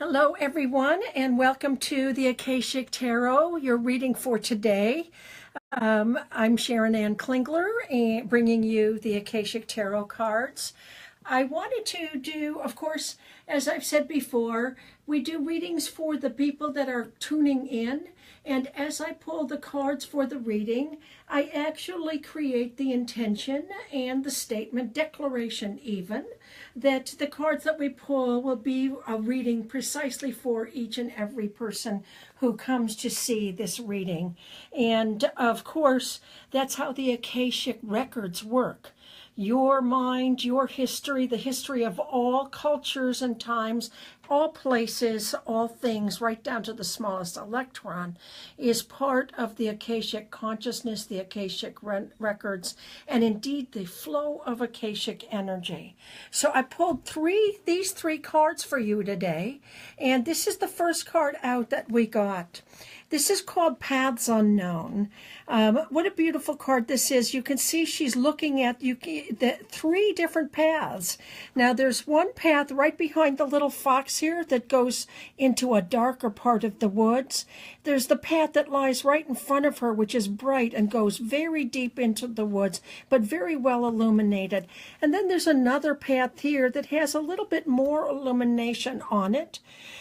Hello everyone, and welcome to the Akashic Tarot, your reading for today. I'm Sharon Ann Klingler, bringing you the Akashic Tarot cards. I wanted to do, of course, as I've said before, we do readings for the people that are tuning in. And as I pull the cards for the reading, I actually create the intention and the statement, declaration even, that the cards that we pull will be a reading precisely for each and every person who comes to see this reading. And of course, that's how the Akashic records work. Your mind, your history, the history of all cultures and times, all places, all things, right down to the smallest electron, is part of the Akashic consciousness, the Akashic records, and indeed the flow of Akashic energy. So I pulled these three cards for you today, and this is the first card out that we got. This is called Paths Unknown. What a beautiful card this is. You can see she's looking at the three different paths. Now there's one path right behind the little fox here that goes into a darker part of the woods. There's the path that lies right in front of her, which is bright and goes very deep into the woods, but very well illuminated. And then there's another path here that has a little bit more illumination on it.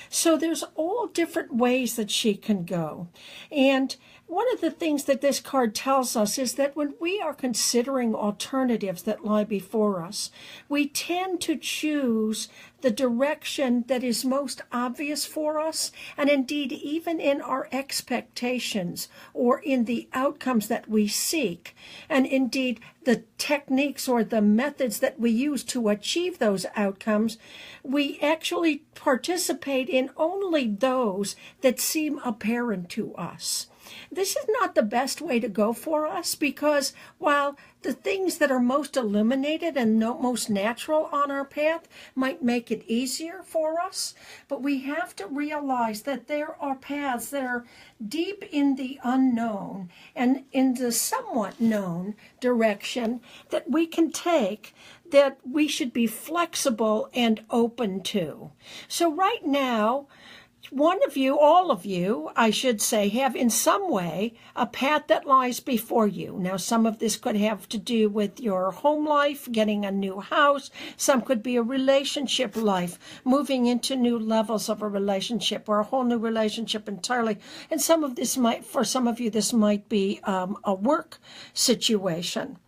So there's all different ways that she can go. And one of the things that this card tells us is that when we are considering alternatives that lie before us, we tend to choose the direction that is most obvious for us, and indeed even in our expectations or in the outcomes that we seek, and indeed the techniques or the methods that we use to achieve those outcomes, we actually participate in only those that seem apparent to us. This is not the best way to go for us, because while the things that are most illuminated and most natural on our path might make it easier for us, but we have to realize that there are paths that are deep in the unknown and in the somewhat known direction that we can take, that we should be flexible and open to. So right now, one of you, all of you, I should say, have in some way a path that lies before you. Now, some of this could have to do with your home life, getting a new house. Some could be a relationship life, moving into new levels of a relationship or a whole new relationship entirely. And some of this might, for some of you, this might be a work situation.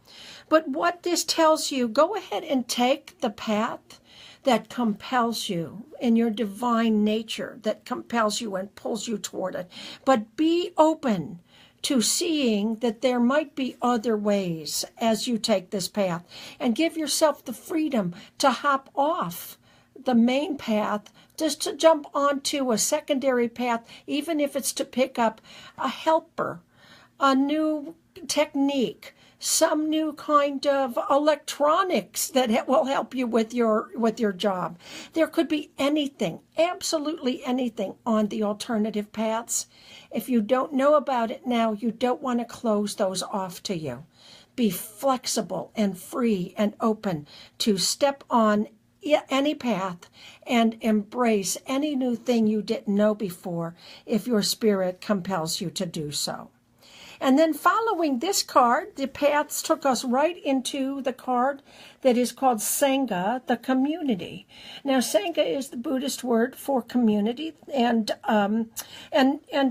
But what this tells you, go ahead and take the path that compels you in your divine nature, that compels you and pulls you toward it. But be open to seeing that there might be other ways as you take this path, and give yourself the freedom to hop off the main path, just to jump onto a secondary path, even if it's to pick up a helper, a new technique, some new kind of electronics that will help you with your job. There could be anything, absolutely anything on the alternative paths. If you don't know about it now, you don't want to close those off to you. Be flexible and free and open to step on any path and embrace any new thing you didn't know before, if your spirit compels you to do so. And then following this card, the paths took us right into the card that is called Sangha, the community. Now, Sangha is the Buddhist word for community, and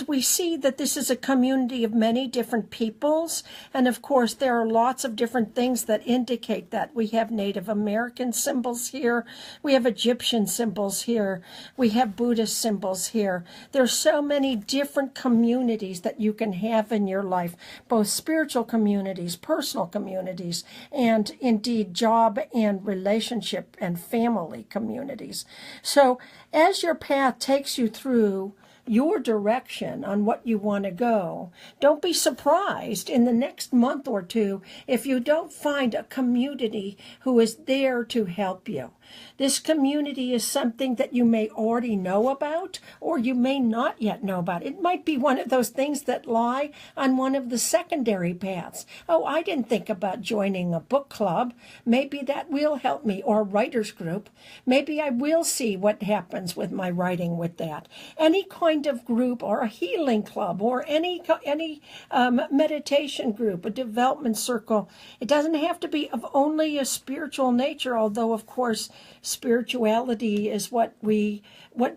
we see that this is a community of many different peoples, and of course there are lots of different things that indicate that. We have Native American symbols here, we have Egyptian symbols here, we have Buddhist symbols here. There's so many different communities that you can have in your life, both spiritual communities, personal communities, and indeed job and relationship and family communities. So as your path takes you through your direction on what you want to go. Don't be surprised in the next month or two if you don't find a community who is there to help you. This community is something that you may already know about, or you may not yet know about. It might be one of those things that lie on one of the secondary paths. Oh, I didn't think about joining a book club. Maybe that will help me, or a writer's group. Maybe I will see what happens with my writing with that. Any kind of group, or a healing club, or any meditation group, a development circle. It doesn't have to be of only a spiritual nature, although, of course, spirituality is what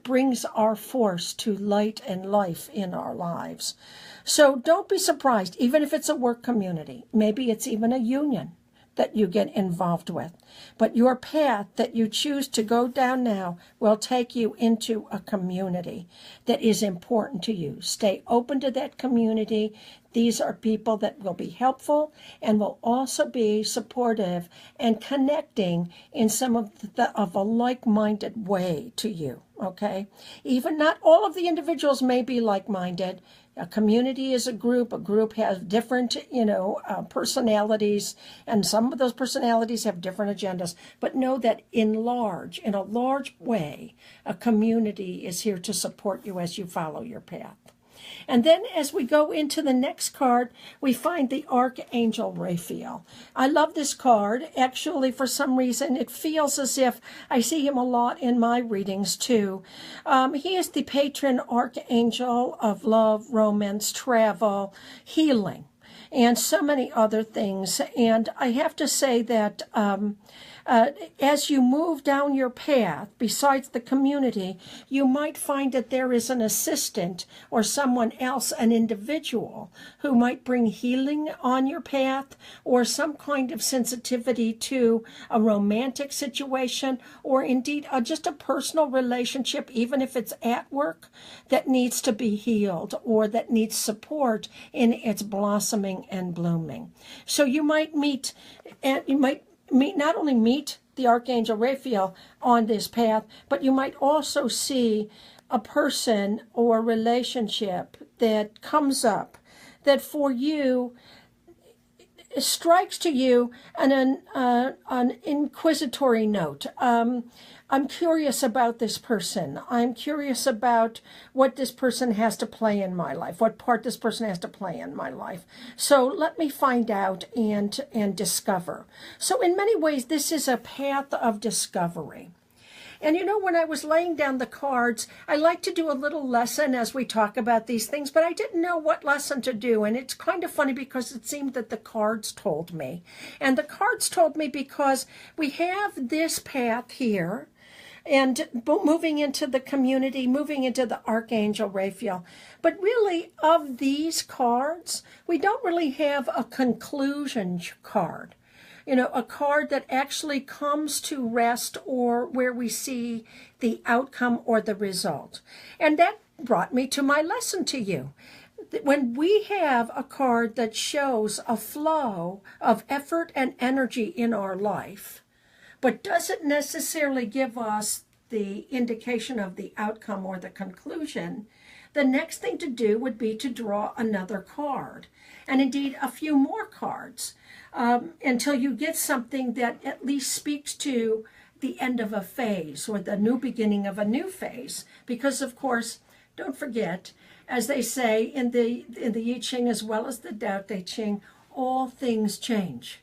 brings our force to light and life in our lives. So don't be surprised, even if it's a work community. Maybe it's even a union that you get involved with. But your path that you choose to go down now will take you into a community that is important to you. Stay open to that community. These are people that will be helpful and will also be supportive and connecting in some of a like-minded way to you, okay? Even not all of the individuals may be like-minded. A community is a group. A group has different, personalities, and some of those personalities have different agendas. But know that in a large way, a community is here to support you as you follow your path. And then as we go into the next card, we find the Archangel Raphael. I love this card. Actually, for some reason, it feels as if I see him a lot in my readings too. He is the patron archangel of love, romance, travel, healing, and so many other things. And I have to say that as you move down your path, besides the community, you might find that there is an assistant or someone else, an individual, who might bring healing on your path, or some kind of sensitivity to a romantic situation, or indeed just a personal relationship, even if it's at work, that needs to be healed or that needs support in its blossoming and blooming. So you might not only meet the Archangel Raphael on this path, but you might also see a person or relationship that comes up that for you strikes to you an inquisitory note. I'm curious about this person. I'm curious about what this person has to play in my life, what part this person has to play in my life. So let me find out and discover. So in many ways, this is a path of discovery. And when I was laying down the cards, I like to do a little lesson as we talk about these things, but I didn't know what lesson to do. And it's kind of funny because it seemed that the cards told me. And the cards told me because we have this path here, and moving into the community, moving into the Archangel Raphael. But really, of these cards, we don't really have a conclusion card. A card that actually comes to rest, or where we see the outcome or the result. And that brought me to my lesson to you. When we have a card that shows a flow of effort and energy in our life, but doesn't necessarily give us the indication of the outcome or the conclusion, the next thing to do would be to draw another card, and indeed a few more cards, until you get something that at least speaks to the end of a phase or the new beginning of a new phase. Because, of course, don't forget, as they say in the I Ching as well as the Tao Te Ching, all things change.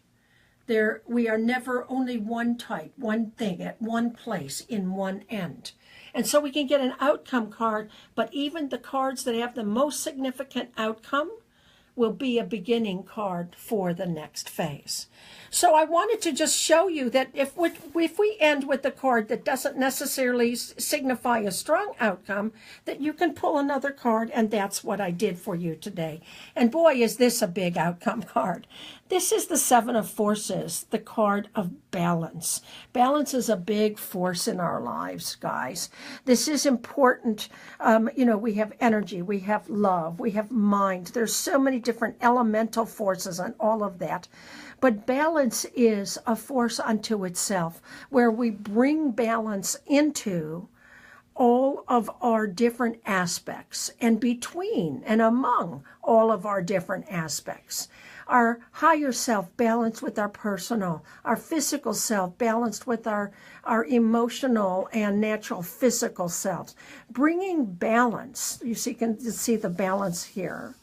We are never only one type, one thing, at one place, in one end. And so we can get an outcome card, but even the cards that have the most significant outcome will be a beginning card for the next phase. So I wanted to just show you that if we end with a card that doesn't necessarily signify a strong outcome, that you can pull another card, and that's what I did for you today. And boy, is this a big outcome card. This is the Seven of Forces, the card of balance. Balance is a big force in our lives, guys. This is important. We have energy, we have love, we have mind. There's so many different elemental forces and all of that. But balance is a force unto itself, where we bring balance into all of our different aspects, and between and among all of our different aspects. Our higher self balanced with our personal, our physical self balanced with our emotional and natural physical selves. Bringing balance, you can see the balance here,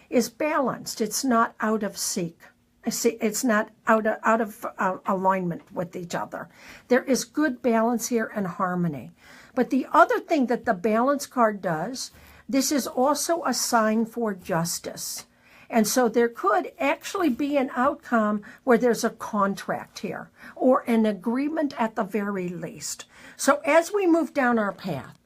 is balanced. It's not out of sync. It's not out of alignment with each other. There is good balance here and harmony. But the other thing that the balance card does, this is also a sign for justice. And so there could actually be an outcome where there's a contract here, or an agreement at the very least. So as we move down our path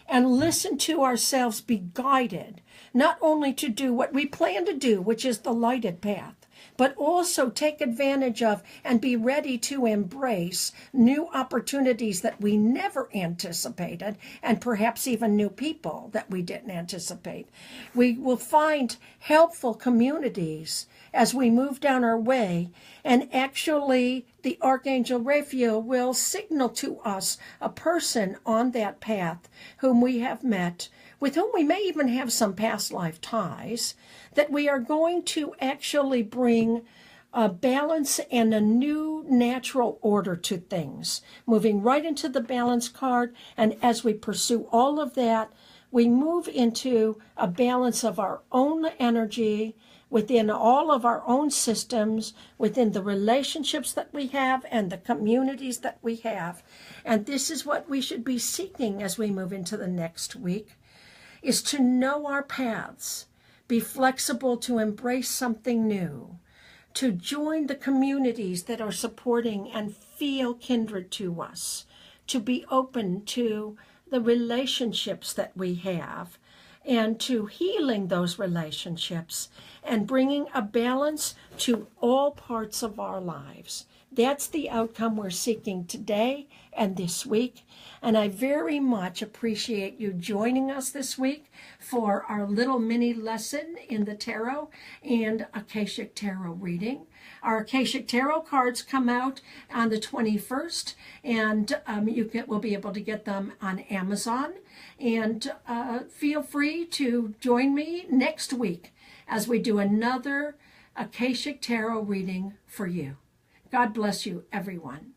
and listen to ourselves be guided, not only to do what we plan to do, which is the lighted path, but also take advantage of and be ready to embrace new opportunities that we never anticipated, and perhaps even new people that we didn't anticipate. We will find helpful communities as we move down our way, and actually the Archangel Raphael will signal to us a person on that path whom we have met, with whom we may even have some past life ties, that we are going to actually bring a balance and a new natural order to things, moving right into the balance card. And as we pursue all of that, we move into a balance of our own energy within all of our own systems, within the relationships that we have and the communities that we have. And this is what we should be seeking as we move into the next week, is to know our paths, be flexible to embrace something new, to join the communities that are supporting and feel kindred to us, to be open to the relationships that we have, and to healing those relationships and bringing a balance to all parts of our lives. That's the outcome we're seeking today and this week. And I very much appreciate you joining us this week for our little mini lesson in the tarot and Akashic Tarot reading. Our Akashic Tarot cards come out on the 21st, and you will be able to get them on Amazon. And feel free to join me next week as we do another Akashic Tarot reading for you. God bless you, everyone.